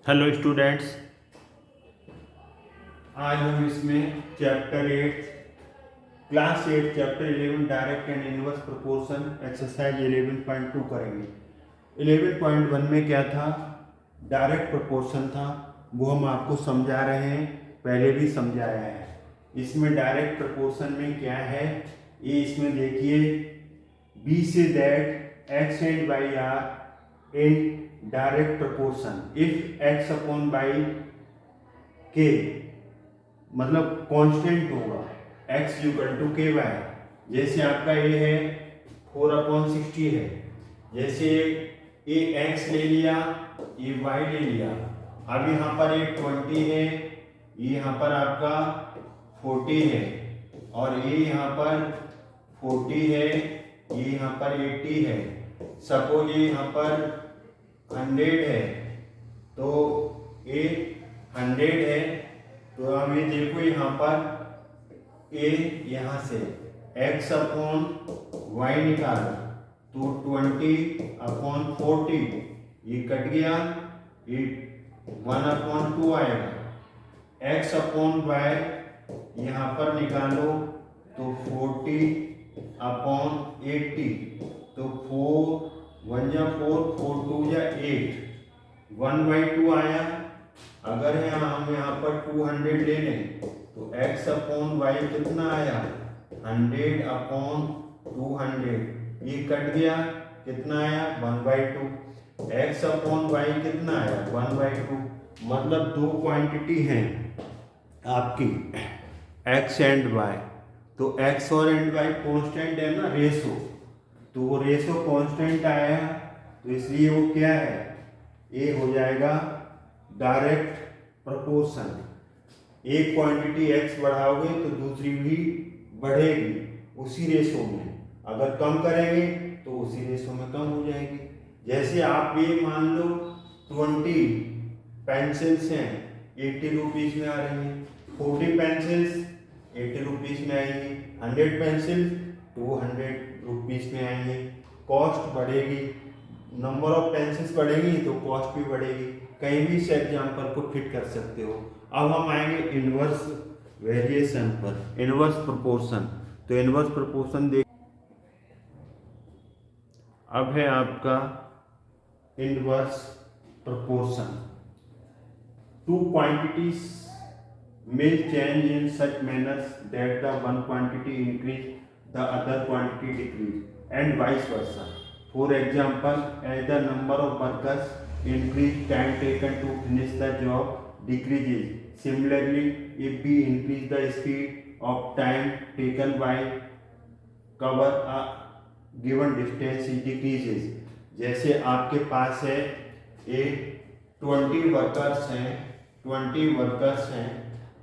Hello students, आज हम इसमें chapter 8 class 8 chapter 11 direct and inverse proportion exercise 11.2 करेंगे। 11.1 में क्या था? डायरेक्ट प्रोपोर्शन था, वो हम आपको समझा रहे हैं, पहले भी समझाया है। इसमें डायरेक्ट प्रोपोर्शन में क्या है ये इसमें देखिए, be say that X and Y are in direct proportion if X upon Y K, मतलब कांस्टेंट होगा x equal to K Y. जैसे आपका ये है 4/60 है, जैसे ये x ले लिया, ये y ले लिया। अब यहाँ पर ये 20 है, ये यहाँ पर आपका 40 है, और ये यहाँ पर 40 है, ये यहाँ पर 80 है। सपोज ये यहाँ पर 100 है, तो ये 100 है, तो हम ये देखो यहाँ पर a यहाँ से x अपॉन वाई निकालो तो 20/40 ये कट गया, ये 1/2 आएगा। x अपॉन वाई यहाँ पर निकालो तो 40/80, तो 4 1 जा 4 4 2 जा 8, 1/2 आया। अगर हम यहाँ पर 200 ले लें तो x अपॉन वाई कितना आया? 100/200, ये कट गया, कितना आया? 1/2। x अपॉन वाई कितना आया? 1/2। मतलब दो क्वांटिटी हैं आपकी x एंड y, तो x और एंड y कांस्टेंट है ना, रेशो, तो वो रेशो कांस्टेंट आया, तो इसलिए वो क्या है? ये हो जाएगा डायरेक्ट प्रोपोर्शन। एक क्वांटिटी x बढ़ाओगे तो दूसरी भी बढ़ेगी उसी रेशो में, अगर कम करेंगे तो उसी रेशो में कम हो जाएगी। जैसे आप ये मान लो 20 पेंसिल्स हैं, 80 रुपीज़ में आ रही हैं, 40 पेंसिल्स 80 रुपीज़ में आएंगी, 100 पेंसिल 200 रुपीज़ में आएंगे। कॉस्ट बढ़ेगी, नंबर ऑफ पेंसिल्स बढ़ेगी तो कॉस्ट भी बढ़ेगी। कहीं भी इस एग्जाम्पल को फिट कर सकते हो। अब हम आएंगे इनवर्स वेरिएशन पर, इनवर्स प्रोपोर्शन। तो इनवर्स प्रोपोर्शन देख, अब है आपका inverse proportion. Two quantities may change in such manners that the one quantity increase, the other quantity decrease, and vice versa. For example, as the number of workers increase, time taken to finish the job decreases. Similarly, if we increase the speed of time taken by cover a given distance, it decreases. जैसे आपके पास है एक 20 workers हैं, 20 workers हैं,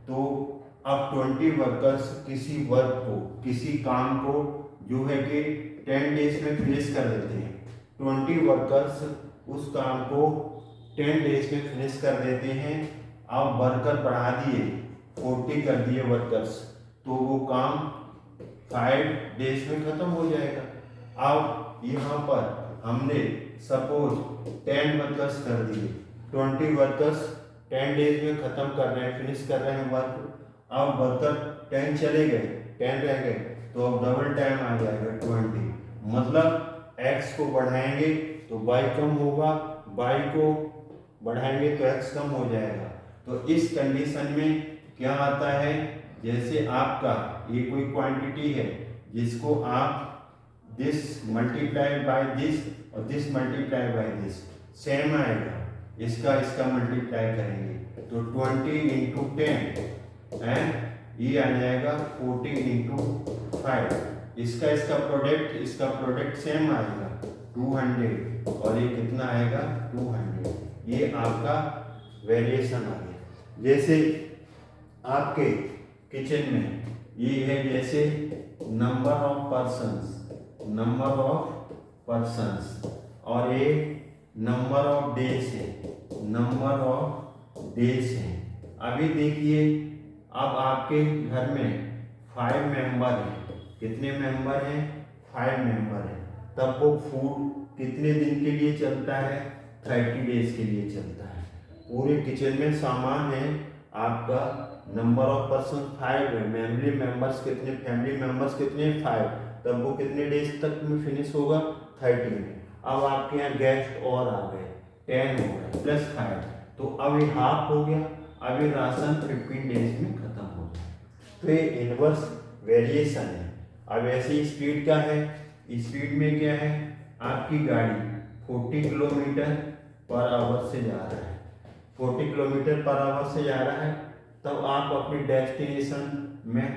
तो अब 20 workers किसी work को, किसी काम को जो है कि 10 डेज में फिनिश कर देते हैं। 20 वर्कर्स उस काम को 10 डेज में फिनिश कर देते हैं। अब वर्कर बढ़ा दिए, 40 कर दिए वर्कर्स, तो वो काम 5 डेज में खत्म हो जाएगा। अब यहाँ पर हमने सपोज 10 वर्कर्स कर दिए, 20 वर्कर्स 10 डेज में खत्म कर रहे हैं, फिनिश कर रहे हैं वर्क। अब वर्कर 10 चले गए, 10 रह गए, तो अब डबल टाइम आ जाएगा 20। मतलब x को बढ़ाएंगे तो y कम होगा, y को बढ़ाएंगे तो x कम हो जाएगा। तो इस कंडीशन में क्या आता है? जैसे आपका ये कोई क्वांटिटी है जिसको आप दिस मल्टीप्लाई बाय दिस और this multiply by this same आएगा, इसका मल्टीप्लाई करेंगे तो 20 इंटू 10 एंड ये आ जाएगा 40 इंटू 5। इसका प्रोडक्ट सेम आएगा 200, और ये कितना आएगा? 200। ये आपका वेरिएशन आ गया। जैसे आपके किचन में ये है, जैसे नंबर ऑफ पर्सन्स, और ये नंबर ऑफ डेज है। अभी देखिए, अब आपके घर में 5 मेंबर हैं। कितने मेंबर हैं? 5 मेंबर हैं। तब वो फूड कितने दिन के लिए चलता है? 30 डेज के लिए चलता है। पूरे किचन में सामान है आपका, नंबर ऑफ पर्सन 5 है, फैमिली मेंबर्स कितने 5, तब वो कितने डेज तक में फिनिश होगा 30 में। अब आपके यहाँ गेस्ट और आ गए 10 हो गए प्लस 5, तो अब ये हाफ हो गया। अब ये राशन 15 डेज में खत्म हो गया। तो ये इनवर्स वेरिएशन है। अब ऐसी स्पीड का है, स्पीड में क्या है, आपकी गाड़ी 40 किलोमीटर पर आवर से जा रहा है, 40 किलोमीटर पर आवर से जा रहा है, तब आप अपनी डेस्टिनेशन में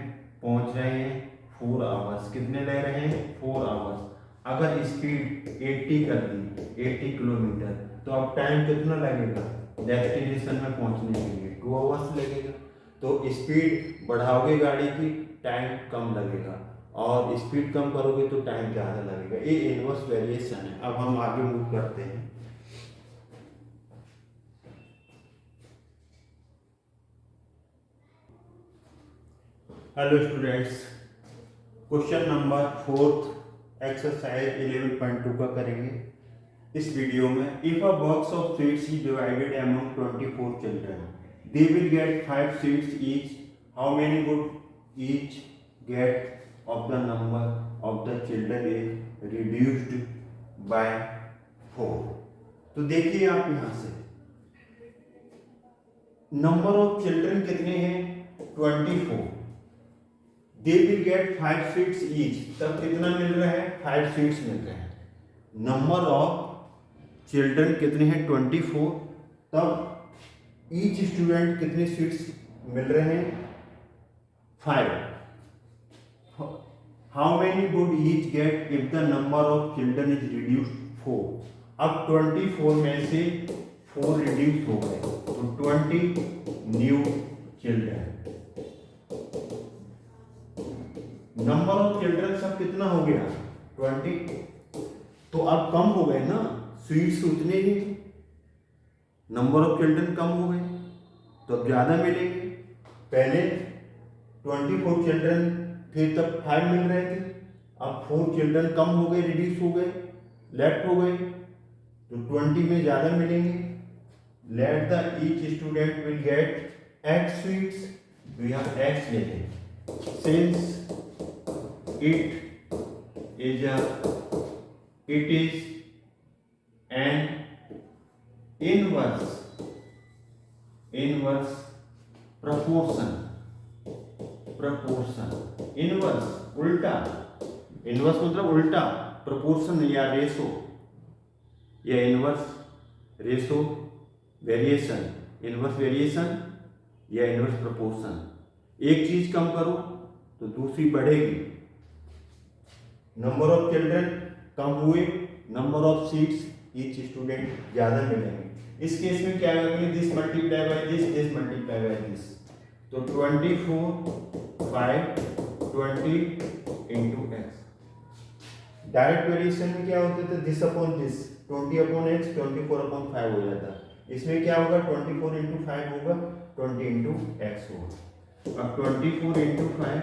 पहुंच रहे हैं 4 आवर्स। कितने ले रहे हैं 4 आवर्स। अगर स्पीड 80 कर दी, 80 किलोमीटर, तो अब टाइम कितना लगेगा डेस्टिनेशन में पहुंचने के लिए 2 आवर्स लगेगा। तो स्पीड बढ़ाओगे गाड़ी की, टाइम कम लगेगा, और स्पीड कम करोगे तो टाइम ज़्यादा लगेगा। ये इनवर्स वेरिएशन है। अब हम आगे मूव करते हैं। Hello students, question number 4 exercise 11.2 का करेंगे इस वीडियो में। If a box of sweets is divided among 24 children, they will get 5 sweets each, how many would each get of the number of the children is reduced by 4। तो देखिए आप यहां से number of children कितने हैं 24, दे will get 5 sweets each, तब कितना मिल रहा है 5 स्वीट्स मिल रहे हैं। नंबर ऑफ चिल्ड्रन कितने हैं 24, तब ईच स्टूडेंट कितने स्वीट्स मिल रहे हैं 5। How many would each get if the number of children is reduced 4? अब 24 में से 4 रिड्यूस हो गए, तो 20 new children. Number of children सब कितना हो गया 20, तो अब कम हो गए ना, स्वीट्स उतने ही, नंबर ऑफ चिल्ड्रन कम हो गए तो अब ज्यादा मिलेंगे। पहले 24 चिल्ड्रन थे तब 5 मिल रहे थे, अब 4 चिल्ड्रन कम हो गए, रिड्यूस हो गए, लेफ्ट हो गए, तो 20 में ज्यादा मिलेंगे। Let the each student will get x sweets, तो यहाँ x ले लें, since it is an inverse proportion, inverse उल्टा, इनवर्स मतलब उल्टा, प्रोपोर्शन या रेशो, या inverse ratio variation, inverse variation या इनवर्स प्रोपोर्शन। एक चीज कम करो तो दूसरी बढ़ेगी। नंबर ऑफ चिल्ड्रन कम हुए, number of seats each student ज्यादा मिलेंगे। इस केस में क्या करेंगे, this multiply by this multiply by this, तो 24 5 20 इंटू एक्स। डायरेक्ट वेरिएशन में क्या होता था, this upon this, 20 upon x 24 upon 5 हो जाता। इसमें क्या होगा 24 इंटू 5 होगा 20 इंटू एक्स होगा। अब 24 इंटू 5,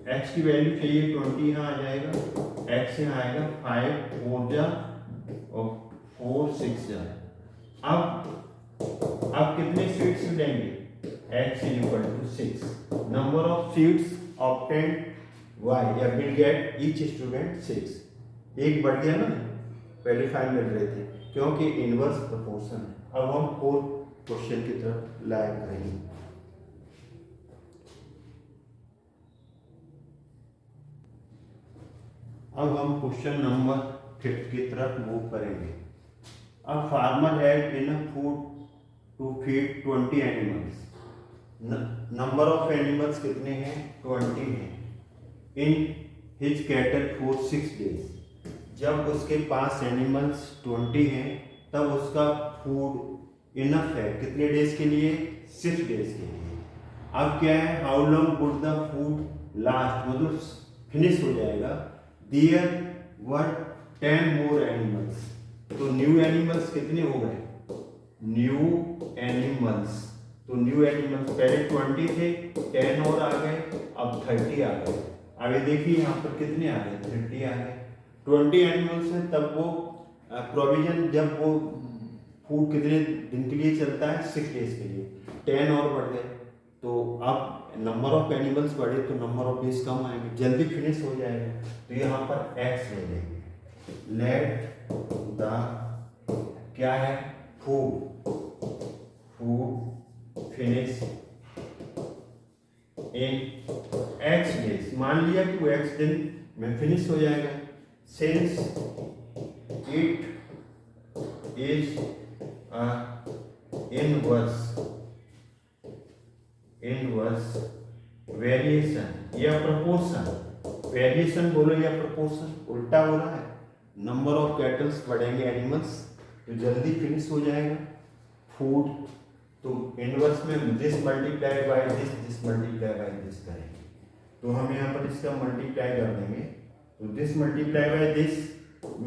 एक्स की वैल्यू चाहिए 20 यहाँ आ जाएगा, एक्स यहाँ आएगा 5 4 जा और 4 6 जा। अब कितने स्वीट्स मिलेंगे, x is equal to 6, number of seats obtained y, या will get each student 6, एक बढ़ गया ना, पहले 5 मिल रहे थे क्योंकि इनवर्स प्रोपोर्शन है। अब हम 4 क्वेश्चन की तरफ लाइक करेंगे। अब हम क्वेश्चन नंबर 5 की तरफ मूव करेंगे। अब farmer had enough food to feed 20 animals, number of animals कितने हैं 20 हैं in his cattle for 6 days. जब उसके पास एनिमल्स 20 हैं तब उसका फूड इनफ है कितने डेज के लिए 6 डेज के लिए। अब क्या है, how long would the food last, मतलब फिनिश हो जाएगा। देयर वर 10 मोर एनिमल्स, तो न्यू एनिमल्स कितने हो गए, न्यू एनिमल्स, तो न्यू एनिमल्स पहले 20 थे, 10 और आ गए, अब 30 आ गए। आगे देखिए यहाँ पर कितने आ गए 30 आ गए। 20 एनिमल्स हैं तब वो प्रोविजन, जब वो फूड कितने दिन के लिए चलता है? 6 डेज के लिए। 10 और बढ़ गए तो अब नंबर ऑफ एनिमल्स बढ़े तो नंबर ऑफ डेज कम आएंगे, जल्दी फिनिश हो जाएगा। तो यहाँ पर एक्स ले लेंगे। लेट द क्या है? Food finish in x days. मान लिया कि वो एक्स दिन में फिनिश हो जाएगा। Since it is inverse variation या प्रोपोर्शन। वेरिएशन बोलो या प्रोपोर्शन, उल्टा हो रहा है। नंबर ऑफ कैटल्स बढ़ेंगे, एनिमल्स, तो जल्दी फिनिश हो जाएगा फूड। तो इनवर्स में this multiply by this multiply by this करेंगे। तो हम यहाँ पर इसका मल्टीप्लाई कर देंगे। तो this multiply by this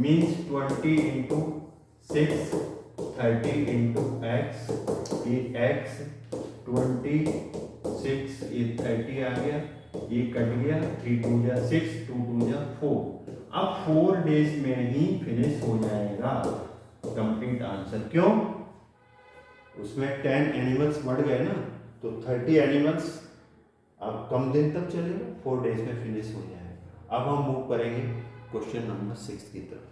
means 20 into 6, 30 into x, ये एक्स 26, ये 30 आ गया, ये कट गया, 3 2 जा 6, 2 2 जा 4। अब 4 डेज में ही फिनिश हो जाएगा कंप्लीट आंसर। क्यों? उसमें 10 एनिमल्स बढ़ गए ना, तो 30 एनिमल्स अब कम दिन तक चलेगा, 4 डेज में फिनिश हो जाएगा। अब हम मूव करेंगे क्वेश्चन नंबर 6 की तरफ।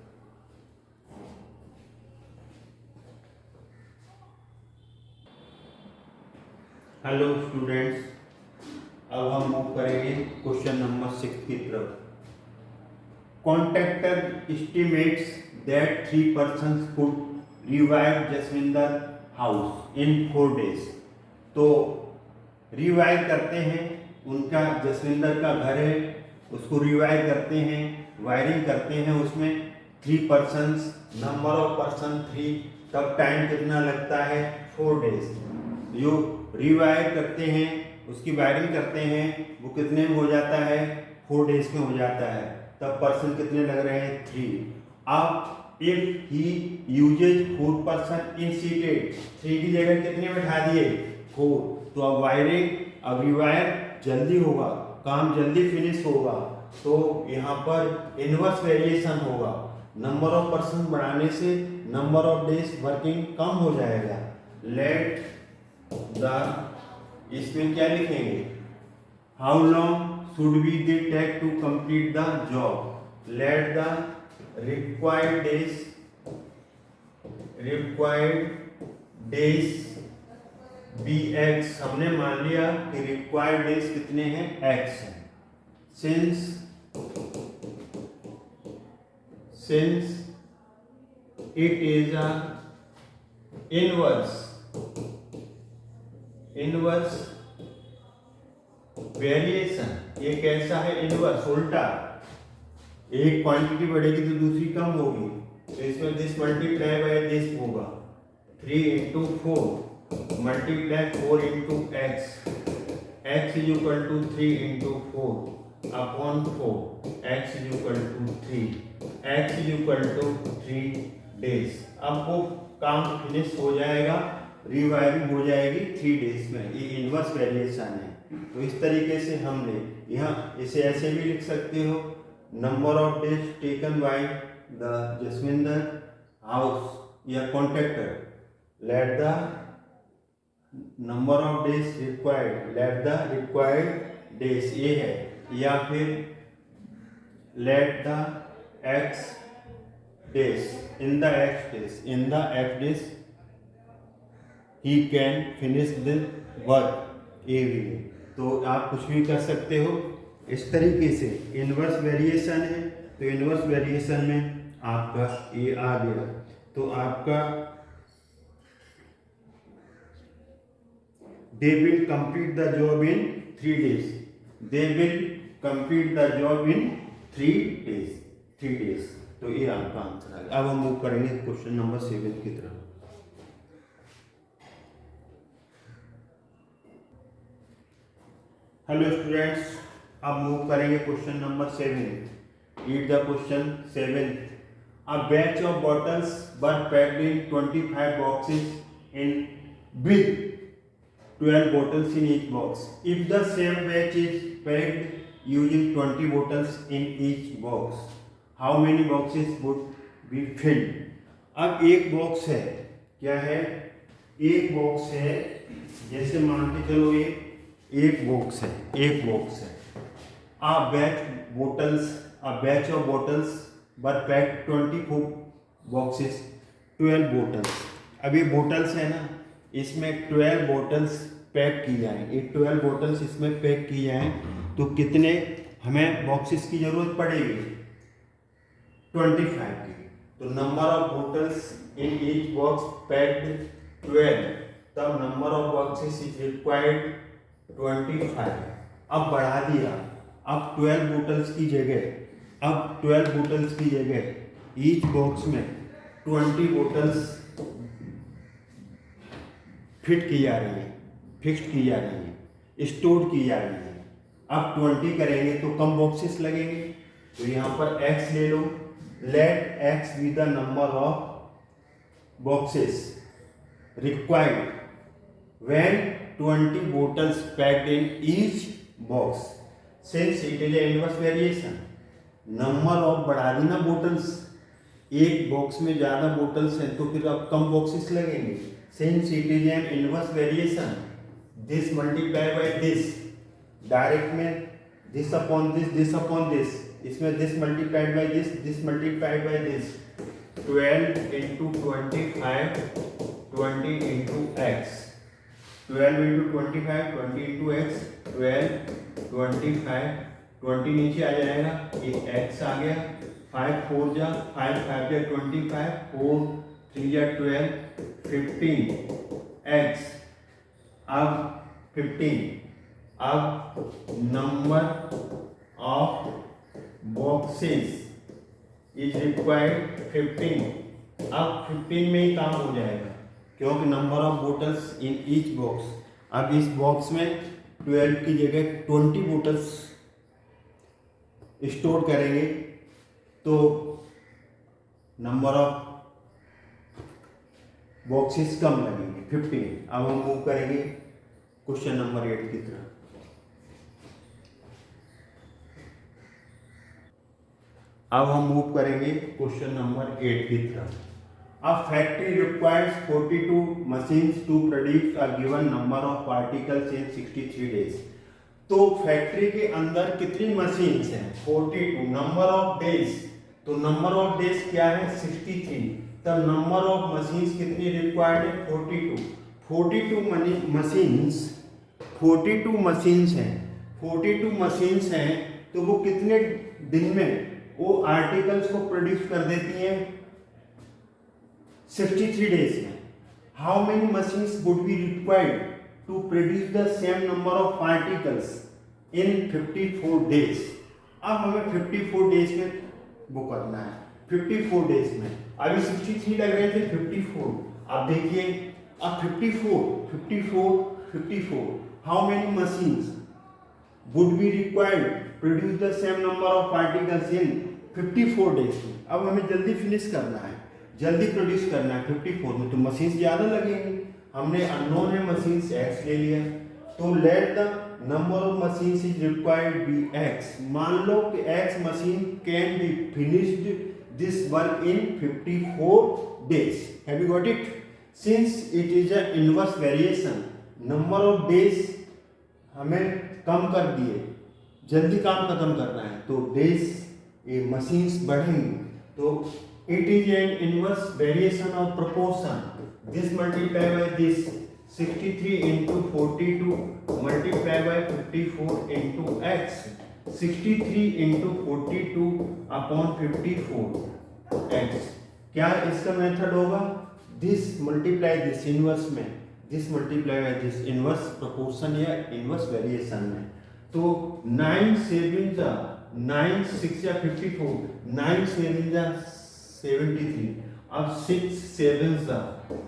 हेलो स्टूडेंट्स, अब हम मूव करेंगे क्वेश्चन नंबर 6 की तरफ। Contractor estimates that 3 persons could revive Jaswinder house in 4 days। तो रिवाइव करते हैं, उनका जसविंदर का घर है, उसको रिवाइव करते हैं, वायरिंग करते हैं, उसमें 3 persons, नंबर ऑफ पर्सन 3, तब टाइम कितना लगता है? 4 days। जो रिवाइव करते हैं, उसकी वायरिंग करते हैं, वो कितने में हो जाता है? 4 days में हो जाता है। तब पर्सन कितने लग रहे हैं? 3। अब if he uses 4 person instead, 3 की जगह कितने बैठा दिए? 4। तो अब वायरिंग, अब रिवायर जल्दी होगा, काम जल्दी फिनिश होगा। तो यहाँ पर इनवर्स वेरिएशन होगा। नंबर ऑफ पर्सन बढ़ाने से नंबर ऑफ डेज वर्किंग कम हो जाएगा। लेट द, इसमें क्या लिखेंगे? How long should be they take to complete the job. Let the required days be X. हमने मान लिया कि रिक्वायर्ड डेज कितने हैं? एक्स हैं। Since it is a inverse variation. ये कैसा है? इनवर्स, उल्टा। एक क्वांटिटी बढ़ेगी तो दूसरी कम होगी, तो इसमें दिस मल्टीप्लाई बाय दिस होगा। 3 into 4 multiply 4 into X, X is equal to 3 into 4 upon 4, X is equal to 3, X is equal to 3 days. अब वो काम फिनिश हो जाएगा, रिवाइविंग हो जाएगी 3 डेज में। ये इनवर्स वेरिएशन है। तो इस तरीके से हमने यहाँ इसे ऐसे भी लिख सकते हो, number of days taken by the Jaswinder house या contractor, let the number of days required, let the required days ये है, या फिर let the X days in the X days he can finish the work. ये भी है। तो आप कुछ भी कर सकते हो इस तरीके से। इनवर्स वेरिएशन है, तो इनवर्स वेरिएशन में आपका ये आ गया। तो आपका they will complete the job in 3 days। They will complete the job in 3 days। तो ये आपका आंसर है। अब हम मूव करेंगे क्वेश्चन नंबर 7 की तरफ। हेलो स्टूडेंट्स, अब मूव करेंगे question number 7। Read the question 7। A batch of bottles were packed in 25 boxes in with 12 bottles in each box. If the same batch is packed using 20 bottles in each box, how many boxes would be filled? अब एक box है क्या है, एक box है, जैसे मान के चलो एक बॉक्स है, a batch of bottles were packed 24 boxes, 12 bottles। अब ये बोटल्स है ना, इसमें 12 बोटल्स पैक की जाए, ये 12 बोटल्स इसमें पैक की जाए तो कितने हमें बॉक्सेस की जरूरत पड़ेगी, 25 की। तो number of bottles in each box packed 12, तब number of boxes is required 25। अब बढ़ा दिया, अब 12 बोटल्स की जगह ईच बॉक्स में 20 बोटल्स फिक्स्ड की जा रही है, स्टोर की जा रही है। अब 20 करेंगे तो कम बॉक्सेस लगेंगे, तो यहाँ पर x ले लो, let x be the number of boxes required when 20 bottles packed in each box, since it is a inverse variation। Number of बढ़ा देना बोटल्स, एक बॉक्स में ज्यादा बोटल्स हैं तो फिर अब कम बॉक्सेस लगेंगे। Since it is an inverse variation, this multiply by this, direct में दिस अपॉन दिस, इसमें this multiplied by this multiplied by this, 12 into 25, 20 into x, 12 into 25, 20 into x, 12, 25, 20 नीचे आ जाएगा, ये x आ गया, 5 4 जा 5 5 जा 25, 4 3 जा 12, 15 x, अब 15, अब number of boxes is required 15। अब 15 में ही काम हो जाएगा क्योंकि number of bottles in each box, अब इस बॉक्स में 12 की जगह 20 बोटल्स स्टोर करेंगे तो नंबर ऑफ बॉक्सेस कम लगेंगे, 15। अब हम मूव करेंगे क्वेश्चन नंबर 8 की तरफ। अब हम मूव करेंगे क्वेश्चन नंबर 8 की तरफ। A factory requires 42 machines to produce a given number of particles in 63 days। तो फैक्ट्री के अंदर कितनी मशीन्स हैं, 42, नंबर ऑफ डेज, तो नंबर ऑफ डेज क्या है 63, तब नंबर ऑफ मशीन्स कितनी रिक्वायर्ड है 42। 42 मशीन्स हैं तो वो कितने दिन में वो आर्टिकल्स को प्रोड्यूस कर देती हैं 63 डेज में। How many machines would be required to produce the same number of particles in 54 days। अब हमें 54 डेज में वो करना है, 54 डेज में, अभी 63 लग रहे थे 54, अब देखिए अब 54 how many machines would be required produce the same number of particles in 54 days में। अब हमें जल्दी फिनिश करना है, जल्दी प्रोड्यूस करना है 54 में, तो मशीन्स ज़्यादा लगेंगी। हमने अननोन है मशीन्स x ले लिया, तो let the number of machines is required be x। मान लो कि x machine can be finished this work in 54 days. Have you got it? Since it is a inverse variation, number of days हमें कम कर दिए, जल्दी काम खत्म करना है तो डेज ये मशीन्स बढ़ेंगी, तो it is an inverse variation of proportion. This multiply by this, 63 into 42 multiply by 54 into x, 63 into 42 upon 54 x। क्या इसका मेथड होगा, this multiply this इनवर्स में, this multiply by this inverse proportion या inverse variation में। तो 9 7 जा 9 6 जा 54, 9 7 जा 73, अब 6 7 जा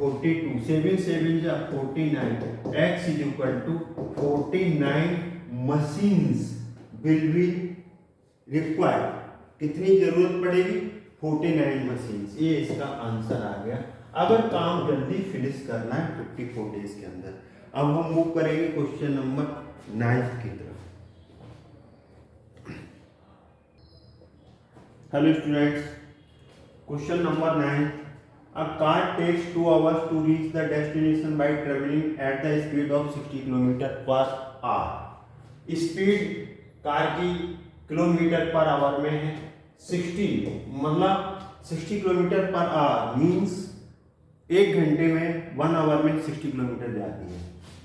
42, 7 7 जा 49, x is equal to 49 machines will be required। कितनी जरूरत पड़ेगी 49 मशीन्स, ये इसका आंसर आ गया। अगर काम जल्दी फिनिश करना है 54 डेज के अंदर। अब हम मूव करेंगे क्वेश्चन नंबर 9 की तरफ। Hello students, question number 9, A car takes 2 hours to reach the destination by traveling at the speed of 60 km/h. Speed car की किलोमीटर पर आवर में है 60, मतलब 60 किलोमीटर पर आवर मीन्स 1 घंटे में 1 our में 60 kilometre जाती है,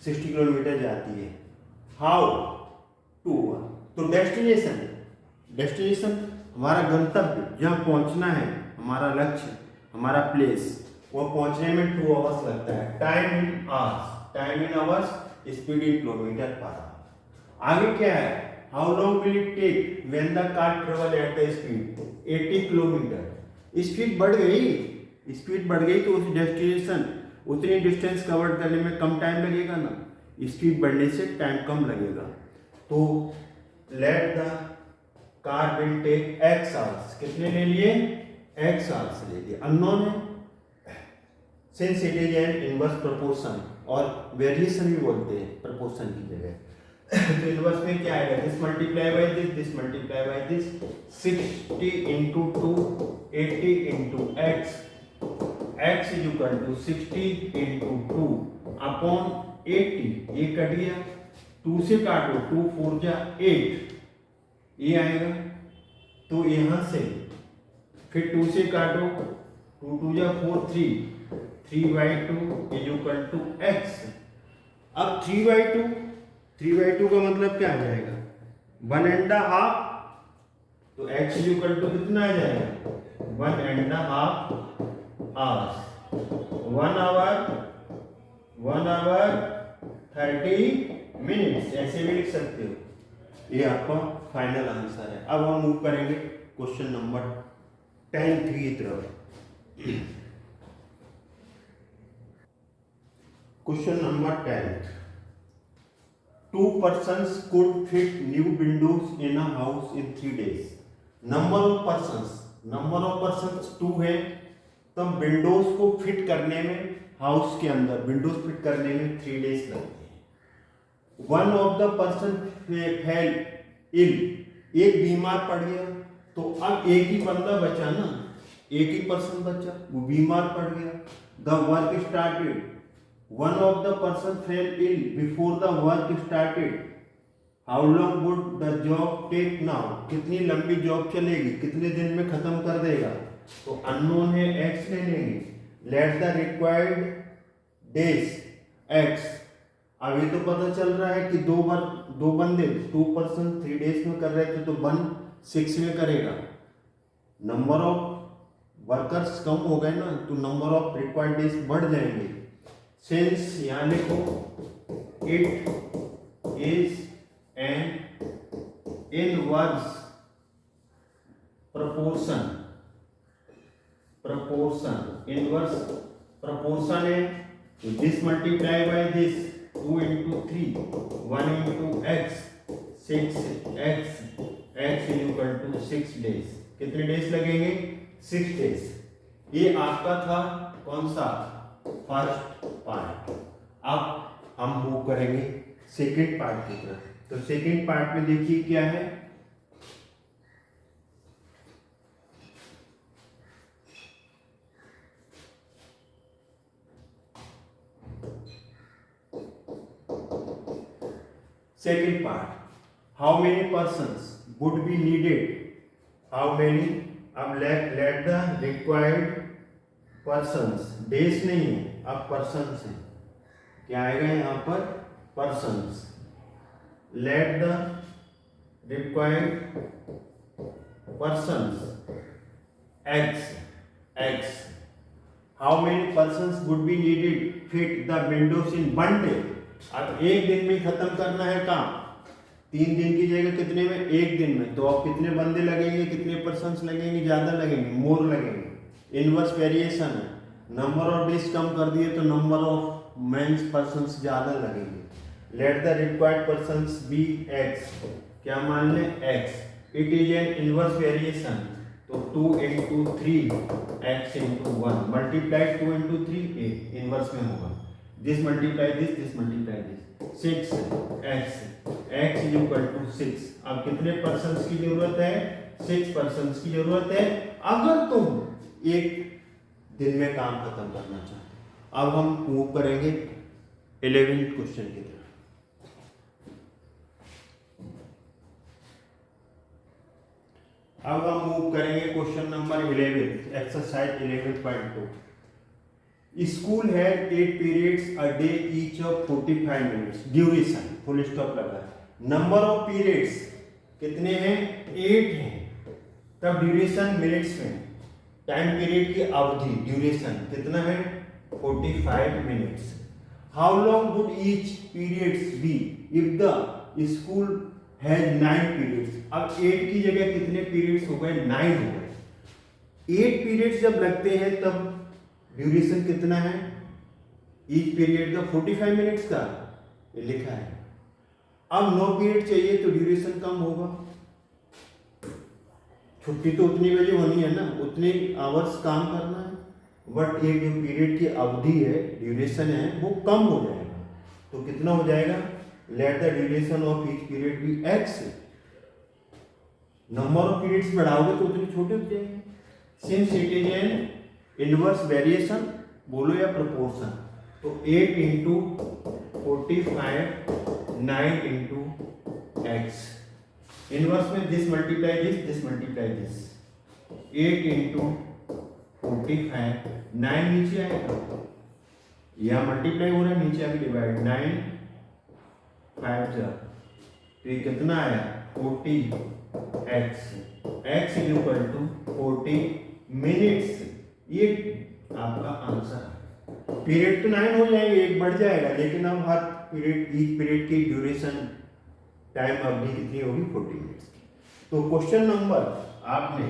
60 किलोमीटर जाती है। हाउ टू, तो डेस्टिनेशन हमारा गंतव्य, जहाँ पहुँचना है, हमारा लक्ष्य, हमारा प्लेस, वो पहुँचने में 2 आवर्स लगता है। Time in hours, speed in kilometre per hour. आगे क्या है, how long will it take when the car travel at the speed 80 kilometre. Speed बढ़ गई तो उस डेस्टिनेशन, उतनी डिस्टेंस कवर करने में कम टाइम लगेगा ना, स्पीड बढ़ने से टाइम कम लगेगा। तो let the car will take x hours, कितने ले लिए, x आवर्स ले लिए। अननोन है, since it is an inverse proportion, और वेरिएशन भी बोलते हैं प्रोपोर्शन की जगह। तो इनवर्स में क्या आएगा, this multiply by this multiply by this, 60 into 2 80 into x, x is equal to 60 into 2 upon 80, ये कट गया, 2 से काटो, 2 4 जा 8, ये आएगा। तो यहां से फिर 2 से काटो, 2 2 जा 4 3/2 इज इक्वल टू x। अब 3/2 का मतलब क्या आ जाएगा, 1.5, तो x इज इक्वल टू कितना आ जाएगा, 1.5 आवर्स, 1 आवर 30 मिनट्स, ऐसे भी लिख सकते हो। ये आपका फाइनल आंसर है। अब हम मूव करेंगे क्वेश्चन नंबर 10 की तरफ। Question number 10, 2 persons could fit new windows in a house in 3 days. Number of persons 2 है, तब विंडोज को फिट करने में, हाउस के अंदर विंडोज फिट करने में 3 डेज लगते हैं। One of the person fell ill, एक बीमार पड़ गया, तो अब एक ही बंदा बचा ना, एक ही पर्सन बचा, वो बीमार पड़ गया। The work started, one of the person fell ill before the work started. How long would the job take now? कितनी लंबी जॉब चलेगी, कितने दिन में खत्म कर देगा। तो अननोन है, x ले लेंगे। Let the required days x, अभी तो पता चल रहा है कि दो बंदे 2 पर्सन 3 डेज में कर रहे थे, तो 1 6 में करेगा। नंबर ऑफ वर्कर्स कम हो गए ना, तो नंबर ऑफ रिक्वायर्ड डेज बढ़ जाएंगे। सिंस यहाँ लिखो, it is an inverse inverse proportion है, तो this multiply by this, 2 into 3, 1 into x, 6x, x is equal to 6 days. कितने डेज लगेंगे, 6 डेज। ये आपका था कौन सा, फर्स्ट पार्ट। अब हम मूव करेंगे सेकेंड पार्ट की तरफ। तो सेकेंड पार्ट में देखिए क्या है, second part, how many persons would be needed, how many, अब let the required persons, days नहीं है, अब पर्सन्स है, क्या आएगा यहाँ पर, persons. Let the required persons x, how many persons would be needed fit the windows in 1 day. अब 1 दिन में खत्म करना है काम, 3 दिन की जगह कितने में, 1 दिन में। तो अब कितने बंदे लगेंगे, कितने पर्सन्स लगेंगे, ज्यादा लगेंगे, मोर लगेंगे। इनवर्स वेरिएशन है, नंबर ऑफ डेज कम कर दिए तो नंबर ऑफ मेंस पर्सन्स ज्यादा लगेंगे। Let the required persons be x, क्या मान लें, x। It is an inverse variation, तो 2 into 3 x into 1 multiply 2 into 3 a, inverse में होगा। This multiply this multiply this, 6x, x is equal to 6। अब कितने पर्सन्स की जरूरत है, 6 पर्सन्स की जरूरत है। अगर तुम एक दिन में काम खत्म करना चाहते हैं। अब हम मूव करेंगे 11th क्वेश्चन की तरफ। अब हम मूव करेंगे क्वेश्चन नंबर 11, एक्सरसाइज 11.2। स्कूल है 8 periods a day each of 45 minutes. Duration full stop लगा है। नंबर ऑफ पीरियड्स कितने हैं? 8 हैं। तब ड्यूरेशन मिनट्स में, टाइम पीरियड की अवधि ड्यूरेशन कितना है? 45 minutes. How long would each periods be if the school has 9 periods. अब 8 की जगह कितने पीरियड्स हो गए? 9 हो गए। 8 पीरियड्स जब लगते हैं तब ड्यूरेशन कितना है ईच पीरियड का? 45 मिनट्स का, ये लिखा है। अब 9 पीरियड चाहिए तो ड्यूरेशन कम होगा। छुट्टी तो उतनी बजे होनी है ना, उतने आवर्स काम करना है, बट ये जो पीरियड की अवधि है, ड्यूरेशन है, वो कम हो जाएगा। तो कितना हो जाएगा? Let the duration of each period be X. Number of periods बढ़ाओगे तो उतने छोटे हो जाएंगे। Since it is an inverse variation, बोलो या प्रोपोर्शन, तो 8 इंटू 45, 9 इंटू एक्स। इनवर्स में this multiply this multiply this. 8 into 45, 9 नीचे आएगा, यहाँ मल्टीप्लाई हो रहा है, नीचे आगे डिवाइड। 9 5 जा, तो ये कितना आया? 40x। x is equal to 40 minutes. ये आपका आंसर है। पीरियड तो 9 हो जाएंगे, एक बढ़ जाएगा, लेकिन अब हर पीरियड, ईच पीरियड की ड्यूरेशन टाइम अवधि कितनी होगी? 40 मिनट्स की। तो क्वेश्चन नंबर आपने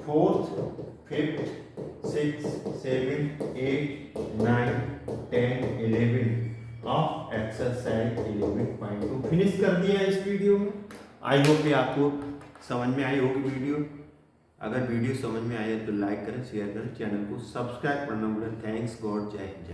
4th, 5th, 6th, 7th, 8th, 9th, 10th, 11 of exercise 11.2 finish कर दिया है इस वीडियो में। आई होप कि आपको समझ में आई होगी वीडियो। अगर वीडियो समझ में आए तो लाइक करें, शेयर करें, चैनल को सब्सक्राइब करना भूलें। थैंक्स गॉड, जय हिंद।